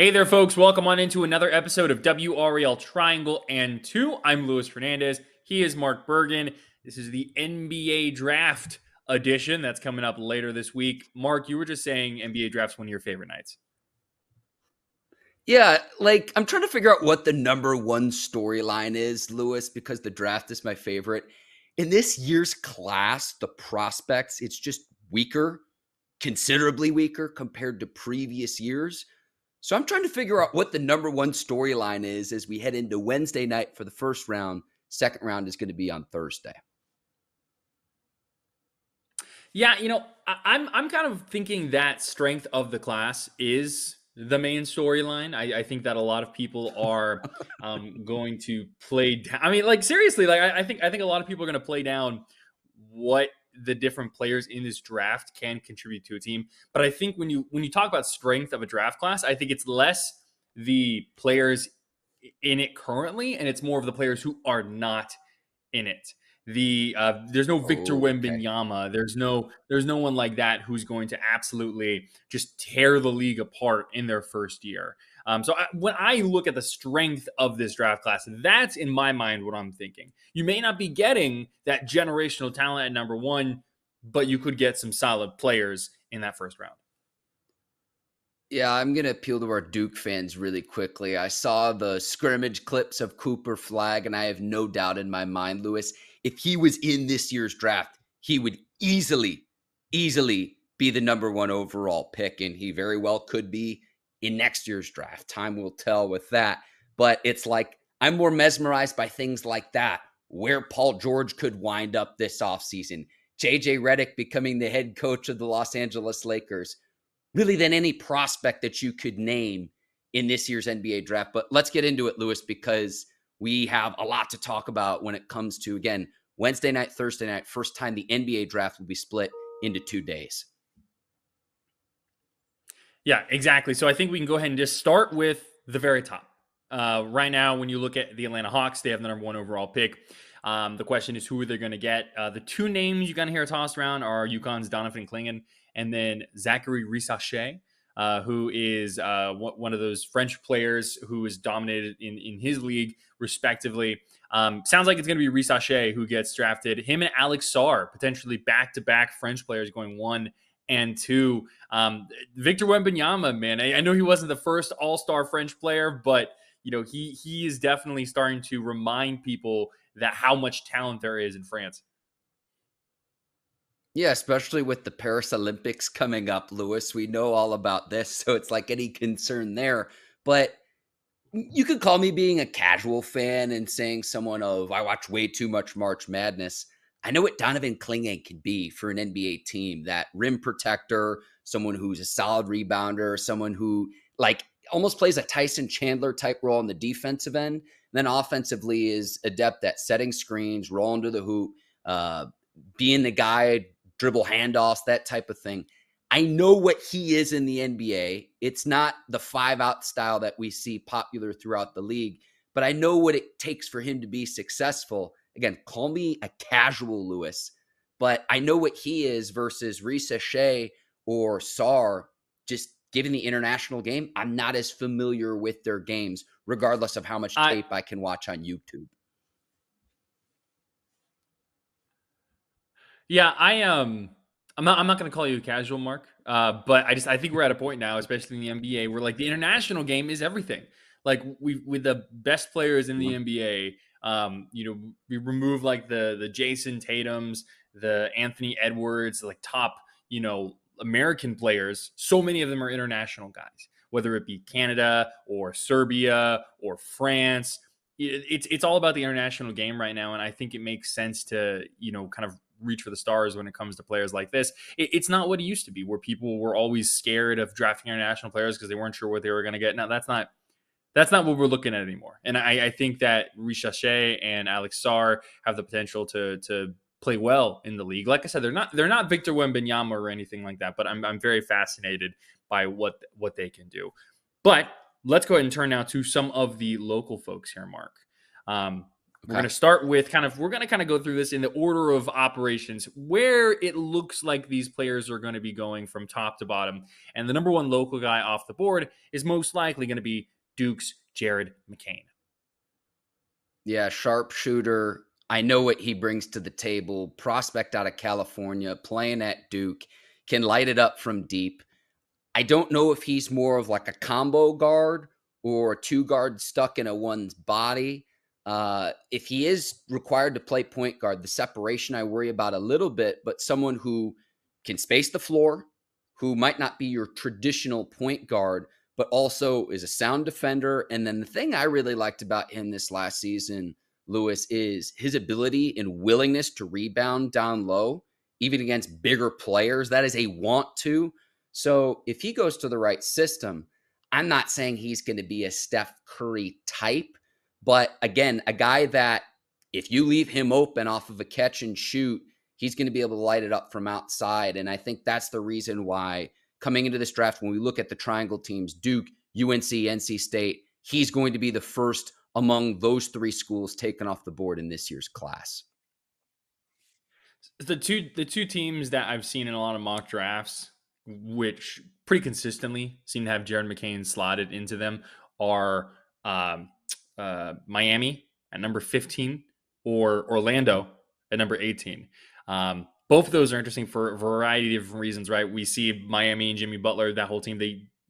Hey there, folks. Welcome on into another episode of WRAL Triangle and Two. I'm Luis Fernandez. He is Mark Bergin. This is the NBA Draft edition that's coming up later this week. Mark, you were just saying NBA Draft's one of your favorite nights. Yeah, I'm trying to figure out what the number one storyline is, Lewis, because the draft is my favorite. In this year's class, the prospects, it's just weaker, considerably weaker compared to previous years. So I'm trying to figure out what the number one storyline is as we head into Wednesday night for the first round. Second round is going to be on Thursday. Yeah, I'm kind of thinking that strength of the class is the main storyline. I think that a lot of people are going to play down. I mean, seriously, I think a lot of people are going to play down what the different players in this draft can contribute to a team. But I think when you talk about strength of a draft class, I think it's less the players in it currently, and it's more of the players who are not in it. There's no Victor Wembanyama. There's no one like that who's going to absolutely just tear the league apart in their first year. When I look at the strength of this draft class, that's in my mind what I'm thinking. You may not be getting that generational talent at number one, but you could get some solid players in that first round. Yeah, I'm going to appeal to our Duke fans really quickly. I saw the scrimmage clips of Cooper Flag, and I have no doubt in my mind, Lewis, if he was in this year's draft, he would easily be the number one overall pick, and he very well could be in next year's draft. Time will tell with that. But it's like I'm more mesmerized by things like that, where Paul George could wind up this offseason, JJ Redick becoming the head coach of the Los Angeles Lakers, really than any prospect that you could name in this year's NBA draft. But let's get into it, Lewis, because we have a lot to talk about when it comes to, again, Wednesday night, Thursday night, first time the NBA draft will be split into 2 days. Yeah, exactly. So I think we can go ahead and just start with the very top. Right now, when you look at the Atlanta Hawks, they have the number one overall pick. The question is, who are they going to get? The two names you're going to hear tossed around are UConn's Donovan Clingan and then Zaccharie Risacher, who is one of those French players who is dominated in his league, respectively. Sounds like it's going to be Risacher who gets drafted. Him and Alex Sarr, potentially back-to-back French players going 1 and 2. Victor Wembanyama, man, I know he wasn't the first all-star French player, but he is definitely starting to remind people that how much talent there is in France. Yeah, especially with the Paris Olympics coming up, Lewis. We know all about this, so it's like any concern there. But you could call me being a casual fan and saying I watch way too much March Madness. I know what Donovan Clingan can be for an NBA team, that rim protector, someone who's a solid rebounder, someone who almost plays a Tyson Chandler type role on the defensive end. Then offensively is adept at setting screens, rolling to the hoop, being the guy, dribble handoffs, that type of thing. I know what he is in the NBA. It's not the 5-out style that we see popular throughout the league, but I know what it takes for him to be successful. Again, call me a casual, Lewis, but I know what he is versus Risacher or Sarr. Just given the international game, I'm not as familiar with their games, regardless of how much tape I can watch on YouTube. Yeah, I'm not going to call you a casual, Mark, but I think we're at a point now, especially in the NBA, where the international game is everything. With the best players in the NBA, we remove the Jason Tatums, the Anthony Edwards, top American players. So many of them are international guys, whether it be Canada or Serbia or France. It's all about the international game right now, and I think it makes sense to kind of reach for the stars when it comes to players like this. It's not what it used to be, where people were always scared of drafting international players because they weren't sure what they were going to get. Now that's not what we're looking at anymore. And I think that Risacher and Alex Sarr have the potential to play well in the league. Like I said, they're not Victor Wembanyama or anything like that, but I'm very fascinated by what they can do. But let's go ahead and turn now to some of the local folks here, Mark. We're going to start with we're going to go through this in the order of operations, where it looks like these players are going to be going from top to bottom. And the number one local guy off the board is most likely going to be Duke's Jared McCain. Yeah, sharpshooter. I know what he brings to the table. Prospect out of California, playing at Duke, can light it up from deep. I don't know if he's more of like a combo guard or a two guard stuck in a one's body. If he is required to play point guard, the separation I worry about a little bit, but someone who can space the floor, who might not be your traditional point guard, but also is a sound defender. And then the thing I really liked about him this last season, Lewis, is his ability and willingness to rebound down low, even against bigger players. That is a want to. So if he goes to the right system, I'm not saying he's going to be a Steph Curry type, but again, a guy that if you leave him open off of a catch and shoot, he's going to be able to light it up from outside. And I think that's the reason why coming into this draft, when we look at the triangle teams, Duke, UNC, NC State, he's going to be the first among those three schools taken off the board in this year's class. The two teams that I've seen in a lot of mock drafts, which pretty consistently seem to have Jared McCain slotted into them, are Miami at number 15 or Orlando at number 18. Both of those are interesting for a variety of different reasons, right? We see Miami and Jimmy Butler, that whole team,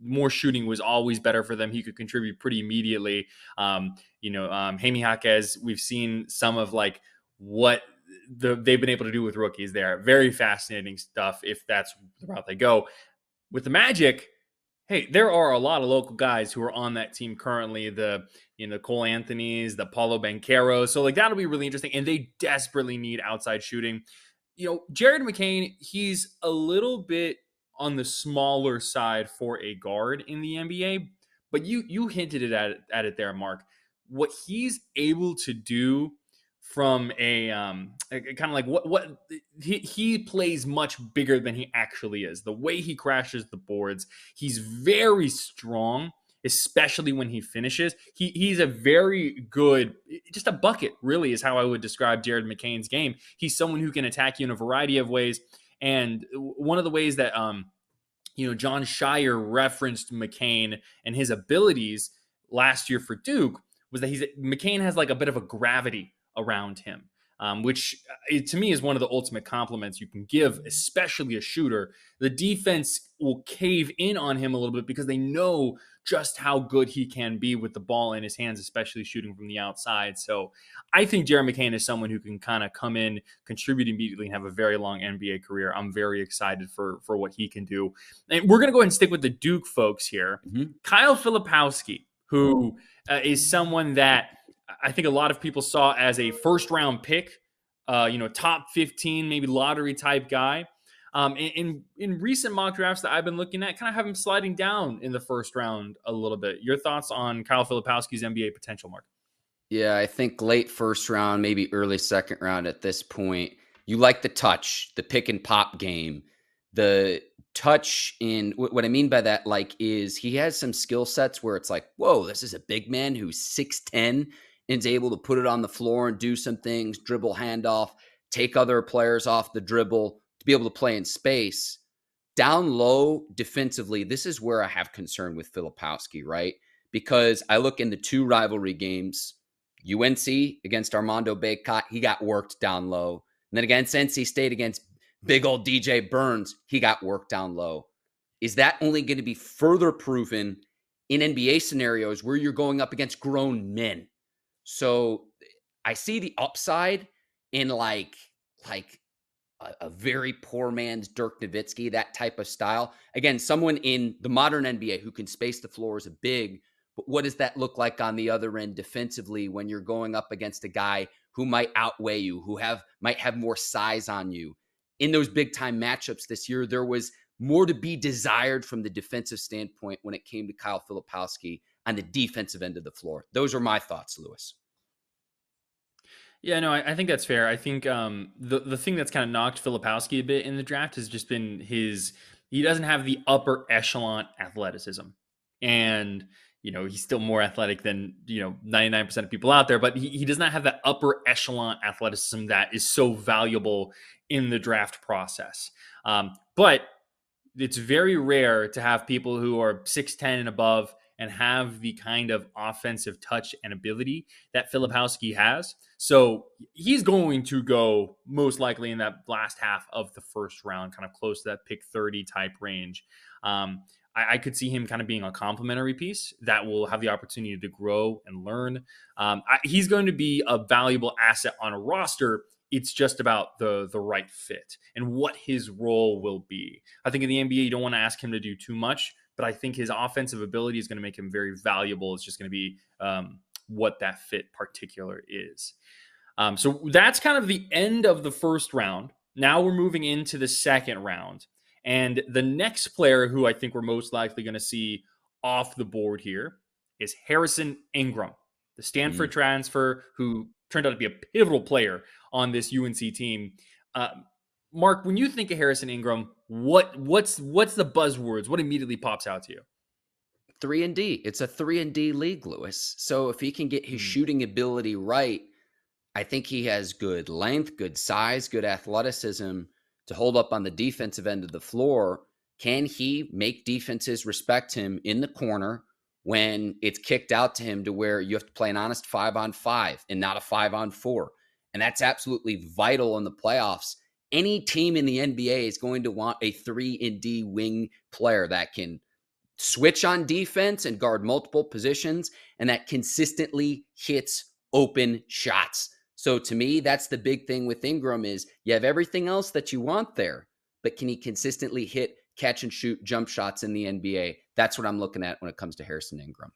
more shooting was always better for them. He could contribute pretty immediately. Jaime Jaquez, we've seen some of like what they've been able to do with rookies there. Very fascinating stuff if that's the route they go. With the Magic, hey, there are a lot of local guys who are on that team currently. The Cole Anthonys, the Paulo Banchero. So like that'll be really interesting. And they desperately need outside shooting. Jared McCain, he's a little bit on the smaller side for a guard in the NBA, but you hinted at it there, Mark. What he's able to do from a kind of like what he plays much bigger than he actually is. The way he crashes the boards, he's very strong, especially when he finishes. He's a very good, just a bucket, really, is how I would describe Jared McCain's game. He's someone who can attack you in a variety of ways. And one of the ways that John Shire referenced McCain and his abilities last year for Duke was that McCain has like a bit of a gravity around him, which to me is one of the ultimate compliments you can give, especially a shooter. The defense will cave in on him a little bit because they know just how good he can be with the ball in his hands, especially shooting from the outside. So I think Jared McCain is someone who can kind of come in, contribute immediately, and have a very long NBA career. I'm very excited for what he can do. And we're going to go ahead and stick with the Duke folks here. Mm-hmm. Kyle Filipowski, who is someone that I think a lot of people saw as a first-round pick, top 15, maybe lottery type guy. In recent mock drafts that I've been looking at, kind of have him sliding down in the first round a little bit. Your thoughts on Kyle Filipowski's NBA potential, Mark? Yeah, I think late first round, maybe early second round at this point. You like the touch, the pick and pop game. The touch in what I mean by that, like, is he has some skill sets where it's like, whoa, this is a big man who's 6'10", and is able to put it on the floor and do some things, dribble handoff, take other players off the dribble, to be able to play in space. Down low defensively, this is where I have concern with Filipowski, right? Because I look in the two rivalry games, UNC against Armando Bacot, he got worked down low. And then against NC State against big old DJ Burns, he got worked down low. Is that only going to be further proven in NBA scenarios where you're going up against grown men? So I see the upside in like a very poor man's Dirk Nowitzki, that type of style. Again, someone in the modern NBA who can space the floor as a big, but what does that look like on the other end defensively when you're going up against a guy who might outweigh you, who might have more size on you? In those big time matchups this year, there was more to be desired from the defensive standpoint when it came to Kyle Filipowski on the defensive end of the floor. Those are my thoughts, Lewis. Yeah, no, I think that's fair. I think the thing that's kind of knocked Filipowski a bit in the draft has just been he doesn't have the upper echelon athleticism. And he's still more athletic than 99% of people out there, but he does not have that upper echelon athleticism that is so valuable in the draft process. But it's very rare to have people who are 6'10" and above and have the kind of offensive touch and ability that Filipowski has. So he's going to go most likely in that last half of the first round, kind of close to that pick 30 type range. I could see him kind of being a complementary piece that will have the opportunity to grow and learn. He's going to be a valuable asset on a roster. It's just about the right fit and what his role will be. I think in the NBA, you don't want to ask him to do too much, but I think his offensive ability is going to make him very valuable. It's just going to be what that fit particular is. So that's kind of the end of the first round. Now we're moving into the second round. And the next player who I think we're most likely going to see off the board here is Harrison Ingram, the Stanford transfer who turned out to be a pivotal player on this UNC team. Mark, when you think of Harrison Ingram, what's the buzzwords? What immediately pops out to you? 3-and-D. It's a 3-and-D league, Lewis. So if he can get his shooting ability right, I think he has good length, good size, good athleticism to hold up on the defensive end of the floor. Can he make defenses respect him in the corner when it's kicked out to him to where you have to play an honest 5-on-5 and not a 5-on-4? And that's absolutely vital in the playoffs. Any team in the NBA is going to want a 3-and-D wing player that can switch on defense and guard multiple positions and that consistently hits open shots. So to me, that's the big thing with Ingram is you have everything else that you want there, but can he consistently hit, catch and shoot jump shots in the NBA? That's what I'm looking at when it comes to Harrison Ingram.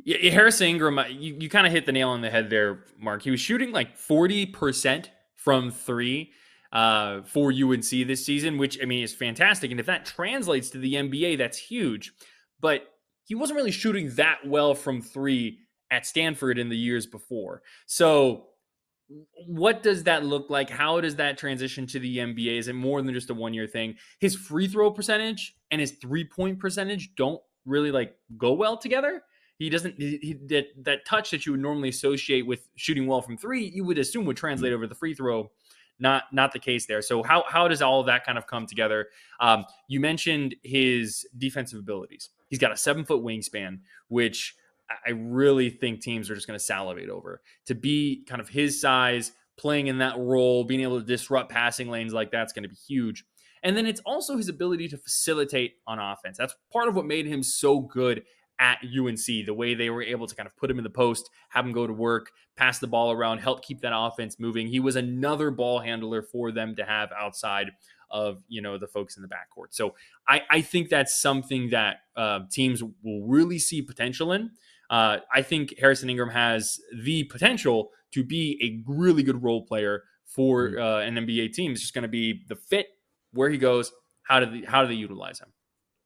Yeah, Harrison Ingram, you kind of hit the nail on the head there, Mark. He was shooting like 40% from three for UNC this season, which, I mean, is fantastic. And if that translates to the NBA, that's huge. But he wasn't really shooting that well from three at Stanford in the years before. So what does that look like? How does that transition to the NBA? Is it more than just a one-year thing? His free throw percentage and his three-point percentage don't really like go well together. He doesn't, that touch that you would normally associate with shooting well from three, you would assume would translate over the free throw. Not the case there. So how does all of that kind of come together? You mentioned his defensive abilities. He's got a 7-foot wingspan, which I really think teams are just going to salivate over. To be kind of his size, playing in that role, being able to disrupt passing lanes like that's going to be huge. And then it's also his ability to facilitate on offense. That's part of what made him so good at UNC, the way they were able to kind of put him in the post, have him go to work, pass the ball around, help keep that offense moving. He was another ball handler for them to have outside of, the folks in the backcourt. So I think that's something that teams will really see potential in. I think Harrison Ingram has the potential to be a really good role player for an NBA team. It's just going to be the fit, where he goes, how do they utilize him.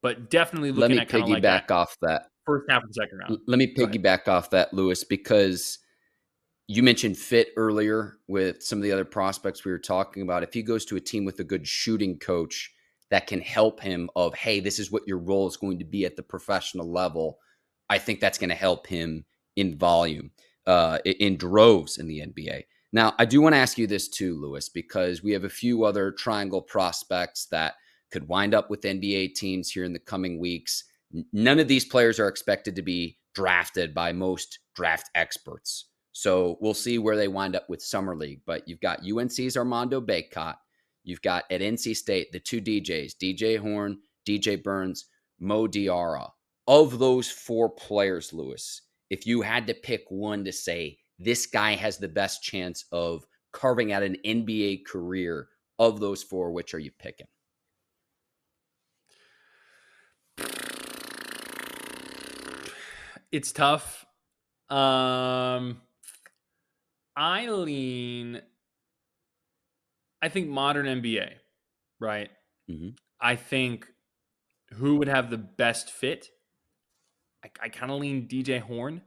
But definitely looking at kind of like that off that first half of the second round. Let me piggyback off that, Lewis, because you mentioned fit earlier with some of the other prospects we were talking about. If he goes to a team with a good shooting coach that can help him of, hey, this is what your role is going to be at the professional level, I think that's going to help him in volume, in droves in the NBA. Now, I do want to ask you this too, Lewis, because we have a few other triangle prospects that could wind up with NBA teams here in the coming weeks. None of these players are expected to be drafted by most draft experts. So we'll see where they wind up with Summer League. But you've got UNC's Armando Bacot. You've got at NC State, the two DJs, DJ Horne, DJ Burns, Mo Diarra. Of those four players, Lewis, if you had to pick one to say, this guy has the best chance of carving out an NBA career, of those four, which are you picking? It's tough. I think modern NBA, right? Mm-hmm. I think who would have the best fit? I kind of lean DJ Horne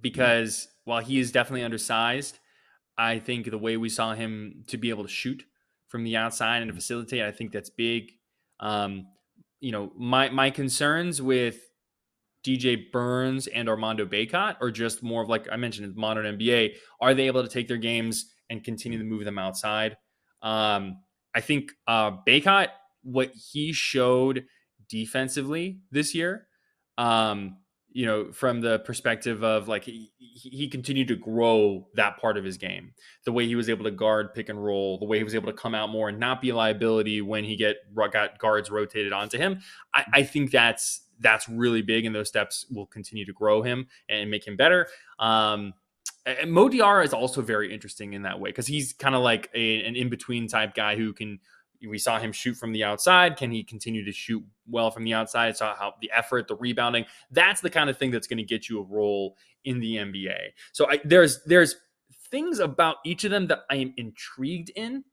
because while he is definitely undersized, I think the way we saw him to be able to shoot from the outside and to facilitate, I think that's big. My concerns with DJ Burns and Armando Bacot, or just more of, like I mentioned, modern NBA? Are they able to take their games and continue to move them outside? I think Bacot, what he showed defensively this year, from the perspective of like he continued to grow that part of his game, the way he was able to guard pick and roll, the way he was able to come out more and not be a liability when he got guards rotated onto him. I think that's really big, and those steps will continue to grow him and make him better. And Mo Diarra is also very interesting in that way, because he's kind of like an in-between type guy who can. We saw him shoot from the outside. Can he continue to shoot well from the outside? Saw how the effort, the rebounding. That's the kind of thing that's going to get you a role in the NBA. So there's things about each of them that I am intrigued in,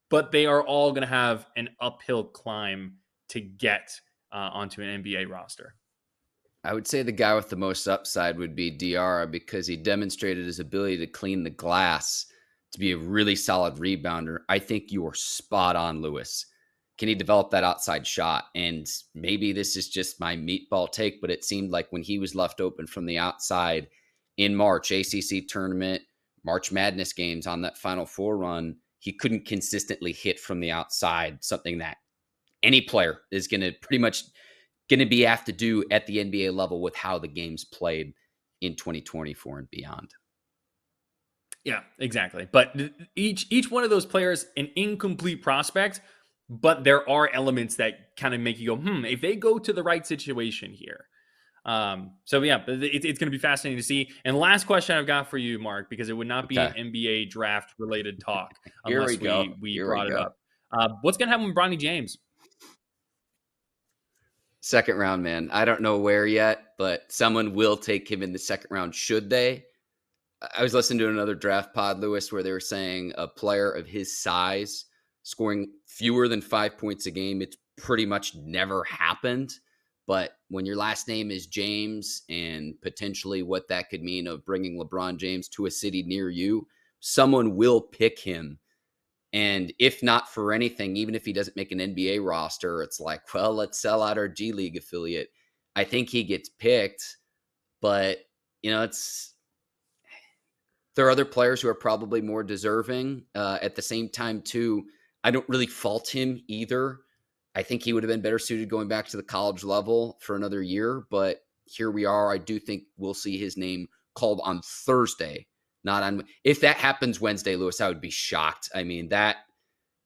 but they are all going to have an uphill climb to get onto an NBA roster. I would say the guy with the most upside would be Diarra, because he demonstrated his ability to clean the glass, to be a really solid rebounder. I think you are spot on, Lewis. Can he develop that outside shot? And maybe this is just my meatball take, but it seemed like when he was left open from the outside in March, ACC tournament, March Madness games on that Final Four run, he couldn't consistently hit from the outside, something that any player is going to pretty much have to do at the NBA level with how the game's played in 2024 and beyond. Yeah, exactly. But each one of those players, an incomplete prospect, but there are elements that kind of make you go, if they go to the right situation here. So yeah, it's going to be fascinating to see. And last question I've got for you, Mark, because it would not be an NBA draft related talk unless we brought it up. What's going to happen with Bronny James? Second round, man. I don't know where yet, but someone will take him in the second round, should they? I was listening to another draft pod, Lewis, where they were saying a player of his size scoring fewer than 5 points a game, it's pretty much never happened. But when your last name is James, and potentially what that could mean of bringing LeBron James to a city near you, someone will pick him. And if not for anything, even if he doesn't make an NBA roster, it's like, well, let's sell out our G League affiliate. I think he gets picked, but there are other players who are probably more deserving. At the same time, too, I don't really fault him either. I think he would have been better suited going back to the college level for another year, but here we are. I do think we'll see his name called on Thursday, not on. If that happens Wednesday, Lewis, I would be shocked. I mean,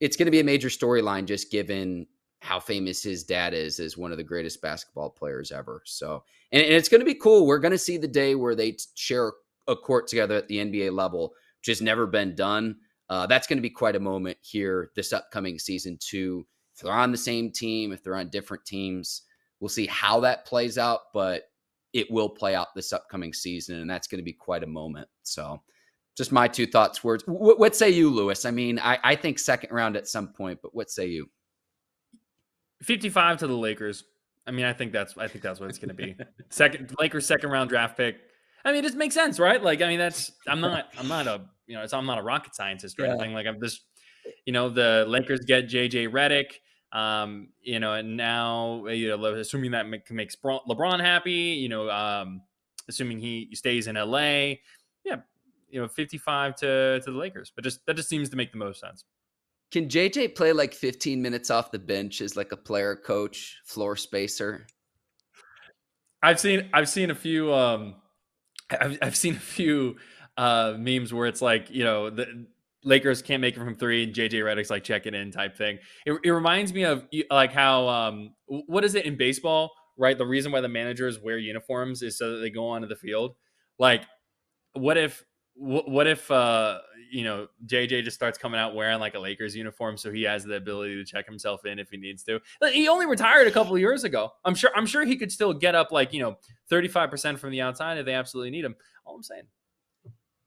it's going to be a major storyline, just given how famous his dad is as one of the greatest basketball players ever. So, and it's going to be cool. We're going to see the day where they share a court together at the NBA level, which has never been done. That's going to be quite a moment here this upcoming season too. If they're on the same team, if they're on different teams, we'll see how that plays out, but it will play out this upcoming season, and that's going to be quite a moment. So just my two thoughts, words. What say you, Lewis? I mean, I think second round at some point, but what say you? 55 to the Lakers. I mean, I think that's what it's going to be. Lakers second round draft pick. I mean, it just makes sense, right? Like, I mean, I'm not a rocket scientist or anything. Like, I'm just, the Lakers get JJ Redick, and now, assuming that makes LeBron happy, assuming he stays in LA, 55 to the Lakers, but that just seems to make the most sense. Can JJ play like 15 minutes off the bench as like a player coach, floor spacer? I've seen a few, I've seen a few memes where it's like, the Lakers can't make it from three and JJ Redick's like checking in type thing. It reminds me of like how, what is it in baseball, right? The reason why the managers wear uniforms is so that they go onto the field. Like, what if JJ just starts coming out wearing like a Lakers uniform, so he has the ability to check himself in if he needs to. He only retired a couple of years ago. I'm sure he could still get up 35% from the outside if they absolutely need him. All I'm saying.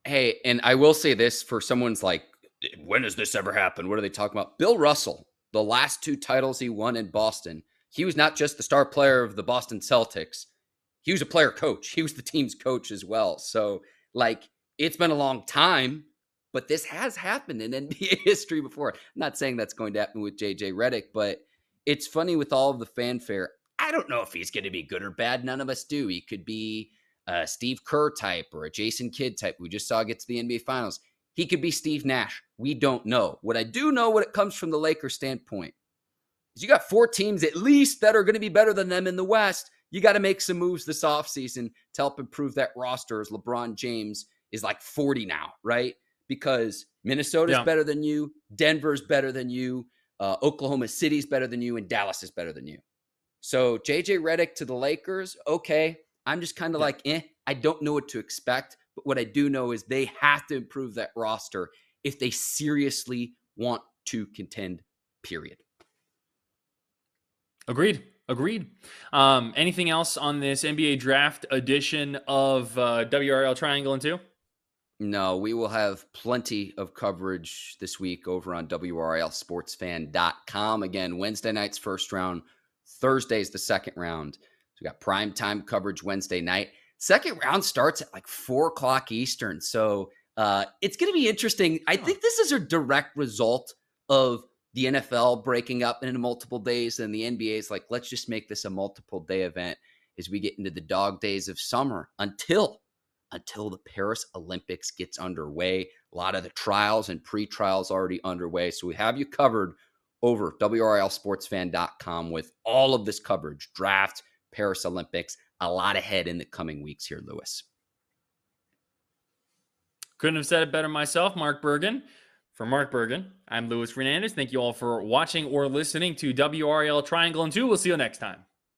Hey, and I will say this for someone's like, when does this ever happen? What are they talking about? Bill Russell, the last two titles he won in Boston, he was not just the star player of the Boston Celtics. He was a player coach. He was the team's coach as well. So it's been a long time, but this has happened in NBA history before. I'm not saying that's going to happen with JJ Redick, but it's funny with all of the fanfare. I don't know if he's going to be good or bad. None of us do. He could be a Steve Kerr type or a Jason Kidd type. We just saw get to the NBA Finals. He could be Steve Nash. We don't know. What I do know when it comes from the Lakers standpoint is you got 4 teams at least that are going to be better than them in the West. You got to make some moves this offseason to help improve that roster as LeBron James is like 40 now, right? Because Minnesota's better than you, Denver's better than you, Oklahoma City's better than you, and Dallas is better than you. So JJ Redick to the Lakers, okay. I'm just kind of like, I don't know what to expect. But what I do know is they have to improve that roster if they seriously want to contend, period. Agreed. Anything else on this NBA draft edition of WRAL Triangle and Two? No, we will have plenty of coverage this week over on WRALSportsFan.com. Again, Wednesday night's first round, Thursday's the second round. So we got primetime coverage Wednesday night. Second round starts at like 4 o'clock Eastern. So it's going to be interesting. I think this is a direct result of the NFL breaking up into multiple days, and the NBA is like, let's just make this a multiple day event as we get into the dog days of summer until the Paris Olympics gets underway. A lot of the trials and pre-trials already underway. So we have you covered over WRALSportsFan.com with all of this coverage, draft, Paris Olympics, a lot ahead in the coming weeks here, Lewis. Couldn't have said it better myself, Mark Bergin. For Mark Bergin, I'm Luis Fernandez. Thank you all for watching or listening to WRAL Triangle and Two. We'll see you next time.